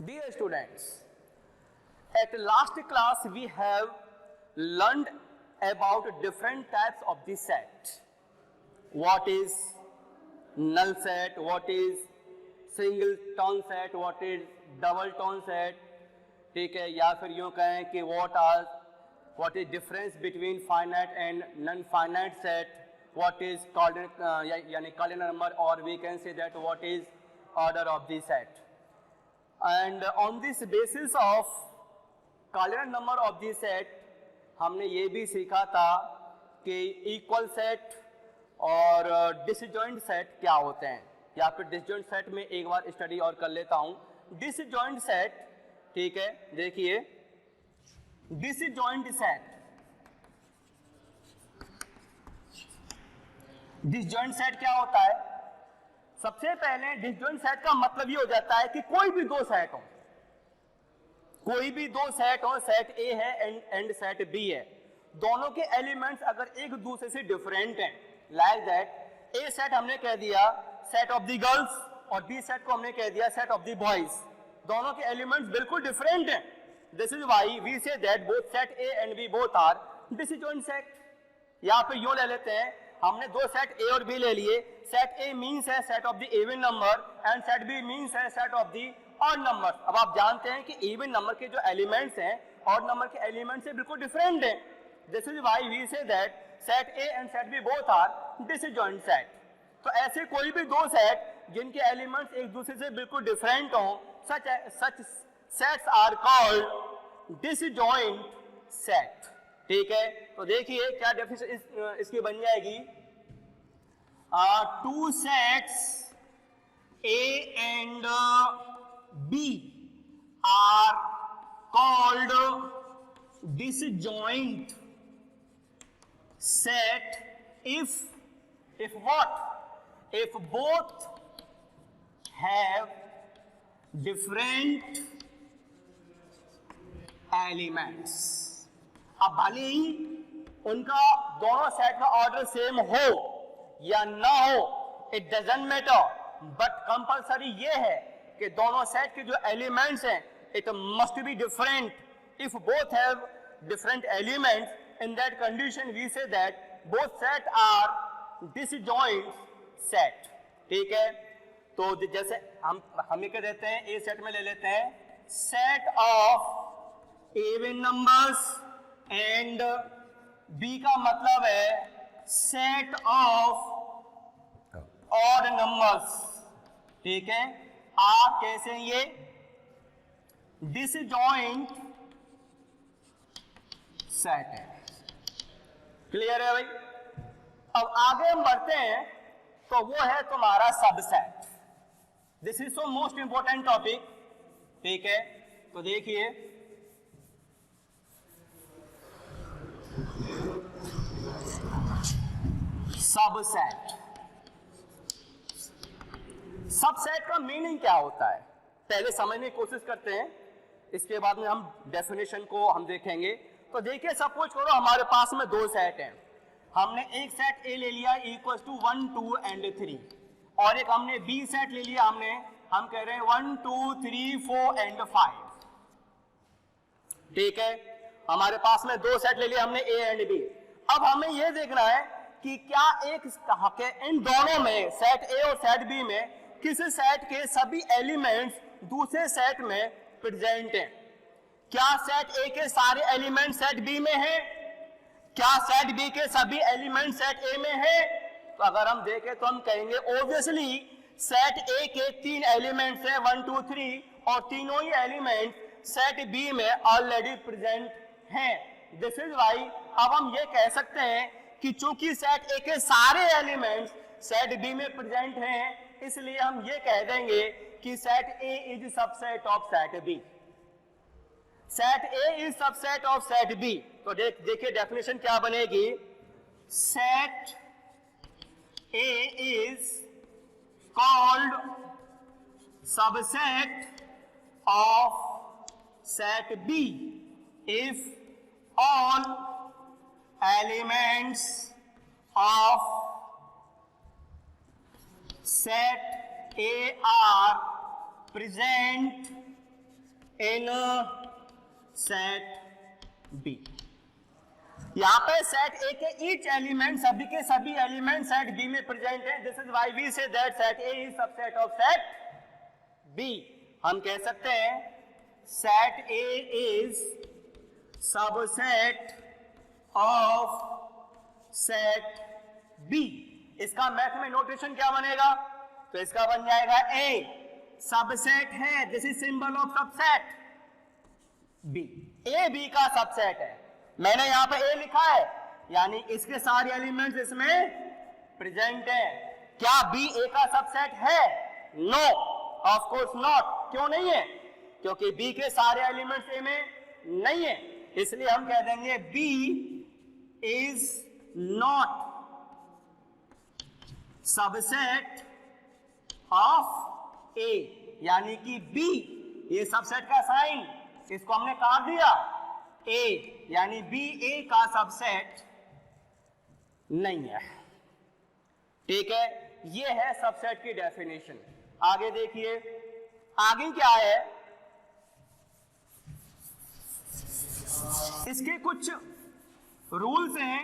Dear students, at last class we have learned about different types of the set. What is null set, what is single tone set, what is double tone set, ठीक है, या फिर यूँ कहें कि what is difference between finite and non-finite set, what is यानी cardinal number, or we can say that what is order of the set. And on this basis of cardinal number of the set हमने ये भी सीखा था कि equal set और disjoint set क्या होते हैं, या फिर डिसजॉइंट सेट में एक बार स्टडी और कर लेता हूं। डिसजॉइंट सेट, ठीक है, देखिए डिसजॉइंट सेट क्या होता है। सबसे पहले डिसजॉइंट सेट का मतलब ये हो जाता है कि कोई भी दो सेट हो, सेट ए है एंड सेट बी है, दोनों के एलिमेंट्स अगर एक दूसरे से डिफरेंट हैं, लाइक दैट ए सेट हमने कह दिया सेट ऑफ द गर्ल्स और बी सेट को हमने कह दिया सेट ऑफ द बॉयज, दोनों के एलिमेंट्स बिल्कुल डिफरेंट हैं। This is why we say that both set A and B both are disjoint set. या फिर यूं ले लेते हैं, हमने दो सेट ए और बी ले लिए, सेट ए मींस है set of the even number and set B means है set of the odd number. अब आप जानते हैं कि इवन नंबर के जो एलिमेंट्स हैं ऑड नंबर के एलिमेंट्स से बिल्कुल डिफरेंट हैं। This is why we say that set A and set B both are disjoint set. तो ऐसे कोई भी दो सेट जिनके एलिमेंट्स एक दूसरे से बिल्कुल डिफरेंट हों, such sets are called disjoint set. ठीक है, तो देखिए क्या डेफिनेशन इसकी बन जाएगी। Two sets A and B are called disjoint set if what? If both have different elements। अब भले ही उनका दोनों सेट का ऑर्डर सेम हो या ना हो, it doesn't matter, but compulsory ये है कि दोनों सेट के जो एलिमेंट्स हैं it must be different. If both have different elements, in that condition we say that both set are disjoint set। ठीक है, तो जैसे हम ये कह देते हैं, ए सेट में ले लेते हैं set of even numbers and B का मतलब है सेट ऑफ ऑड नंबर्स। ठीक है, आप कैसे ये डिसजॉइंट सेट है। क्लियर है भाई। अब आगे हम बढ़ते हैं, तो वो है तुम्हारा subset. This is so most important topic. ठीक है, तो देखिए सबसेट। सबसेट का मीनिंग क्या होता है पहले समझने की कोशिश करते हैं, इसके बाद में हम डेफिनेशन को हम देखेंगे। तो देखिए, सपोज करो हमारे पास में दो सेट हैं, हमने एक सेट ए ले लिया इक्वल टू 1 2 एंड 3, और एक हमने बी सेट ले लिया, हम कह रहे हैं 1 2 3 4 एंड 5। ठीक है, हमारे पास में दो सेट ले लिया हमने ए एंड बी। अब हमें यह देखना है कि क्या इन दोनों में सेट ए और सेट बी में किसी सेट के सभी एलिमेंट्स दूसरे सेट में प्रेजेंट हैं। क्या सेट ए के सारे एलिमेंट सेट बी में हैं? क्या सेट बी के सभी एलिमेंट सेट ए में हैं? तो अगर हम देखें तो हम कहेंगे ऑब्वियसली सेट ए के तीन एलिमेंट्स हैं 1 2 3, और तीनों ही एलिमेंट सेट बी में ऑलरेडी प्रेजेंट हैं। दिस इज व्हाई अब हम ये कह सकते हैं कि चूंकि सेट ए के सारे एलिमेंट्स सेट बी में प्रेजेंट हैं, इसलिए हम ये कह देंगे कि set A is subset of set B. Set A is subset of set B. तो देखिए डेफिनेशन क्या बनेगी। Set A is called subset of set B if all elements of set A are present in set B. यहां पे set A के each element, सभी के सभी एलिमेंट सेट बी में प्रेजेंट है। This is why we say that set A is subset of set B. हम कह सकते हैं set A is subset of set B. इसका मैथ में नोटेशन क्या बनेगा? तो इसका बन जाएगा ए सबसेट है, this is symbol of subset B. A B का सबसेट है, मैंने यहां पे ए लिखा है, यानी इसके सारे एलिमेंट्स इसमें प्रेजेंट है। क्या बी ए का सबसेट है? No, of course not. क्यों नहीं है? क्योंकि बी के सारे एलिमेंट्स ए में नहीं है, इसलिए हम कह देंगे B is not subset of A, यानी कि बी, ये सबसेट का साइन, इसको हमने काट दिया ए, यानी बी ए का सबसेट नहीं है। ठीक है, ये है सबसेट की डेफिनेशन। आगे देखिए, आगे क्या है, इसके कुछ रूल्स हैं।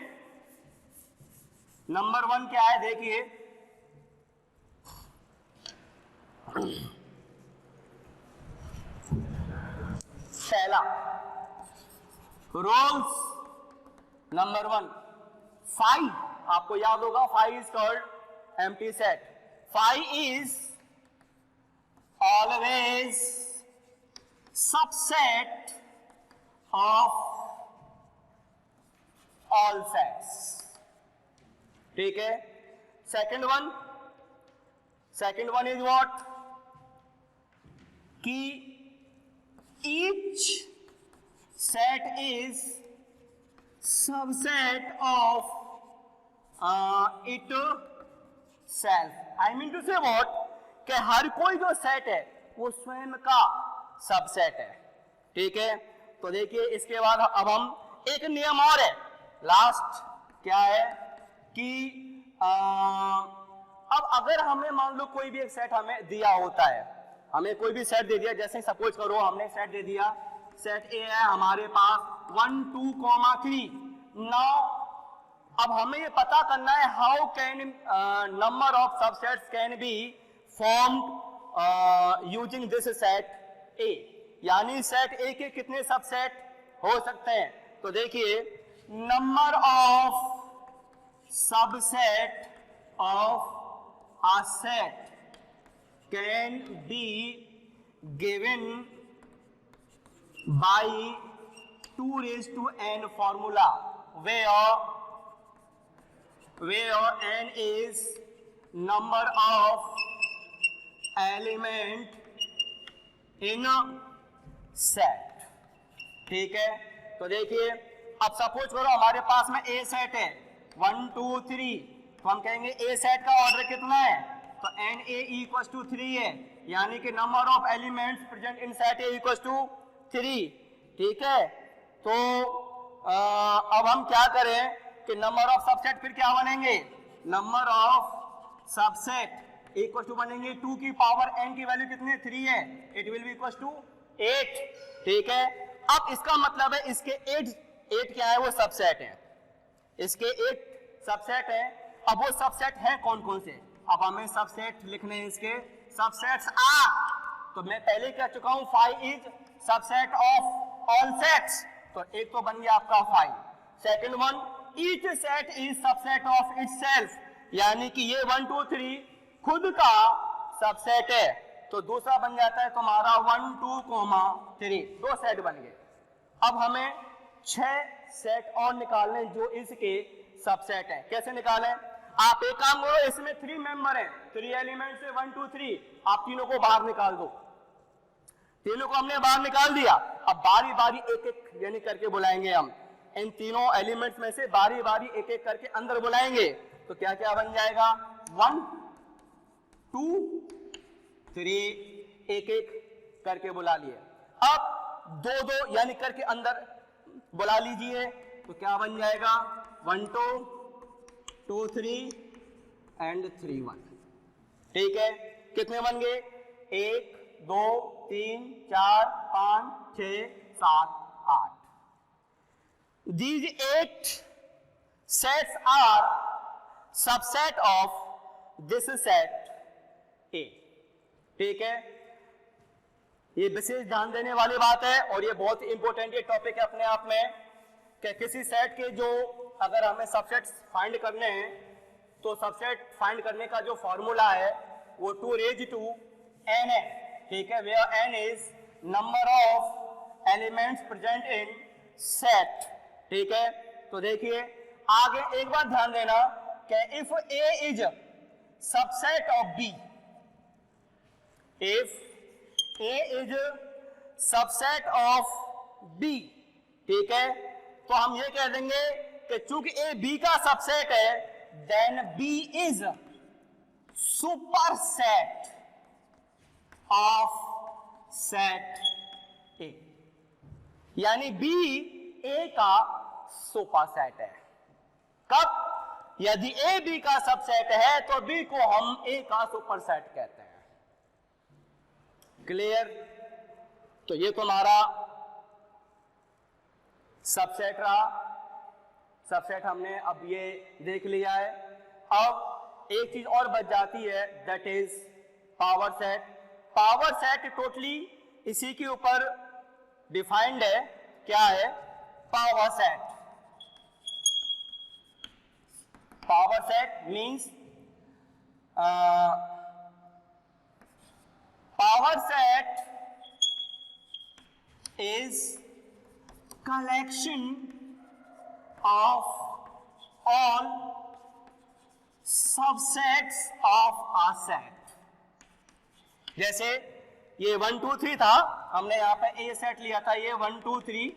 नंबर 1 क्या है देखिए, पहला रूल्स नंबर 1, फाई, आपको याद होगा phi is called empty set. Phi is always subset of all sets. ठीक है, सेकंड वन इज व्हाट, कि each set is subset of itself. I mean to say what, कि हर कोई जो सेट है वो स्वयं का सबसेट है। ठीक है, तो देखिए इसके बाद अब हम एक नियम और है लास्ट, क्या है कि अब अगर हमें मान लो कोई भी एक सेट हमें दिया होता है, हमें कोई भी सेट दे दिया, जैसे सपोज करो हमने सेट दे दिया, सेट ए है हमारे पास 1 2 3। नाउ अब हमें ये पता करना है how can number of subsets can be formed using this set ए, यानी सेट ए के कितने सबसेट हो सकते हैं। तो देखिए, number of subset of a set can be given by 2 raised to n formula, where n is number of element in a set। ठीक है, तो देखिए अब सपोज करो हमारे पास में ए सेट है 1 2 3, तो हम कहेंगे ए सेट का ऑर्डर कितना है, तो एन ए इक्वल टू 3 है, यानी कि number of elements present in set A equal to 3। ठीक है, तो अब हम क्या करें कि नंबर ऑफ सबसेट फिर क्या बनेंगे, number of subset equal to बनेंगे 2 की पावर n की वैल्यू कितनी 3 है, it will be equal to 8। ठीक है, अब इसका मतलब है इसके 8 क्या है, वो सबसेट है, इसके 8 सबसेट है। अब वो सबसेट है कौन कौन से, अब हमें सबसेट लिखने हैं, इसके सबसेट्स आर, तो मैं पहले कह चुका हूं phi is subset of all sets, तो एक तो बन गया आपका phi. Second one, each set is subset of itself, यानी कि ये 1 2 3 खुद का सबसेट है, तो दूसरा बन जाता है तुम्हारा 1 2 3, 2 सेट बन गए। अब हमें 6 सेट और निकालने जो इसके सबसेट है। कैसे निकालें, आप एक काम करो, इसमें 3 मेंबर हैं, 3 एलिमेंट से 1 2 3, आप तीनों को बाहर निकाल दो। तीनों को हमने बाहर निकाल दिया, अब बारी बारी एक एक यानी करके बुलाएंगे हम, इन तीनों एलिमेंट्स में से बारी बारी एक एक करके अंदर बुलाएंगे, तो क्या क्या बन जाएगा, 1 2 3, एक एक करके बुला लिए। अब 2 2 यानी करके अंदर बुला लीजिए, तो क्या बन जाएगा, 1 2 2 3 एंड 3 1। ठीक है, कितने बन गए, 1 2 3 4 5 6 7 8. These 8 sets are subset of this set A. ठीक है, ये विशेष ध्यान देने वाली बात है और ये बहुत ही इंपॉर्टेंट ये टॉपिक है अपने आप में कि किसी सेट के जो अगर हमें सबसेट फाइंड करने हैं तो सबसेट फाइंड करने का जो फॉर्मूला है वो 2 raised to n है, ठीक है, where n is number of elements present in set, ठीक है। तो देखिए आगे एक बार ध्यान देना कि if A is subset of B, if A is subset of B, ठीक है, तो हम ये कह देंगे कि चूंकि A B का सबसेट है then B is superset of set A, यानी B A का सुपरसेट है। कब? यदि A B का सबसेट है तो B को हम A का सुपरसेट कहते हैं। क्लियर? तो ये तुम्हारा सबसेट रहा, सबसेट हमने अब ये देख लिया है। अब एक चीज और बच जाती है that is power set. Power set totally इसी के ऊपर डिफाइंड है, क्या है? Power set. Power set means power set is collection of all subsets of a set। जैसे ये 1 2 3 था, हमने यहाँ पे A सेट लिया था, ये 1 2 3,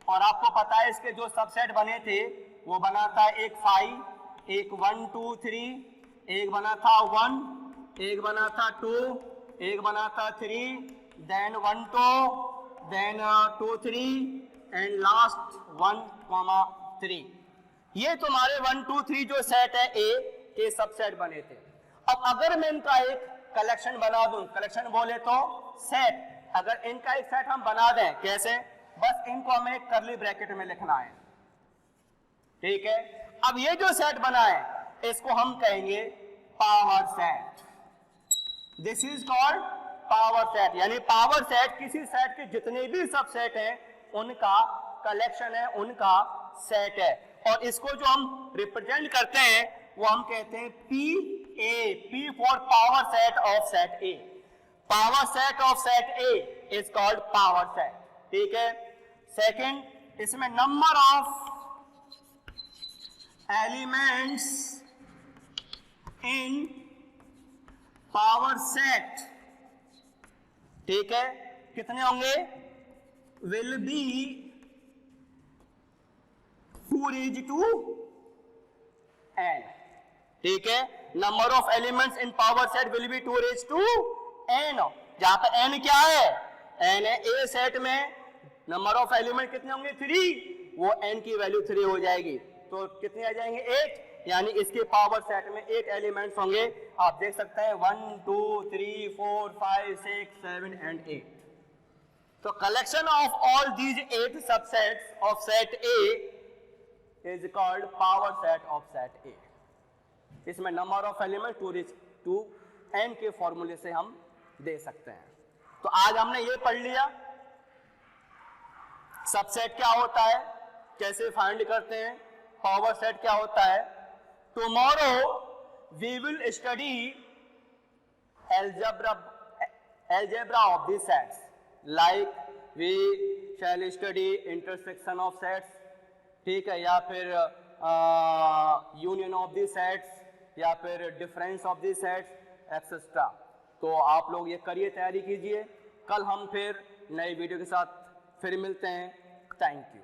और आपको पता है इसके जो सबसेट बने थे वो बना था एक 5, एक 1 2 3, एक बना था 1, एक बना था 2, एक बना था 3, देन 1 2, देन 2 3 एंड लास्ट 1 3। ये तुम्हारे 1 2 3 जो सेट है ए के सबसेट बने थे। अब अगर मैं इनका एक कलेक्शन बना दूं, कलेक्शन बोले तो सेट, अगर इनका एक सेट हम बना दें, कैसे? बस इनको हमें एक कर्ली ब्रैकेट में लिखना है, ठीक है। अब ये जो सेट बना है इसको हम कहेंगे power set. This is called power set, यानी पावर सेट किसी सेट के जितने भी सबसेट हैं उनका कलेक्शन है, उनका सेट है। और इसको जो हम रिप्रेजेंट करते हैं वो हम कहते हैं P for power set of set A. Power set of set A is called power set, ठीक है। सेकंड, इसमें number of elements in power set, ठीक है, कितने होंगे? will be 2 raised to n, ठीक है। Number of elements in power set will be 2 raised to n, जहां पे n क्या है? n है। ए सेट में नंबर ऑफ एलिमेंट कितने होंगे? 3, वो n की वैल्यू 3 हो जाएगी, तो कितने आ जाएंगे? 8, यानी इसके पावर सेट में 8 एलिमेंट्स होंगे। आप देख सकते हैं 1 2 3 4 5 6 7 एंड 8। तो collection of all these 8 subsets of set A is called power set of set A. इसमें number of element 2 raised to n के फॉर्मूले से हम दे सकते हैं। तो आज हमने ये पढ़ लिया सबसेट क्या होता है, कैसे फाइंड करते हैं, पावर सेट क्या होता है। Tomorrow we will study algebra of these sets, like we shall study intersection of sets, ठीक है, या फिर यूनियन ऑफ दी सेट्स, या फिर difference of the sets etcetera. तो आप लोग ये करिए, तैयारी कीजिए। कल हम फिर नए वीडियो के साथ फिर मिलते हैं। Thank you.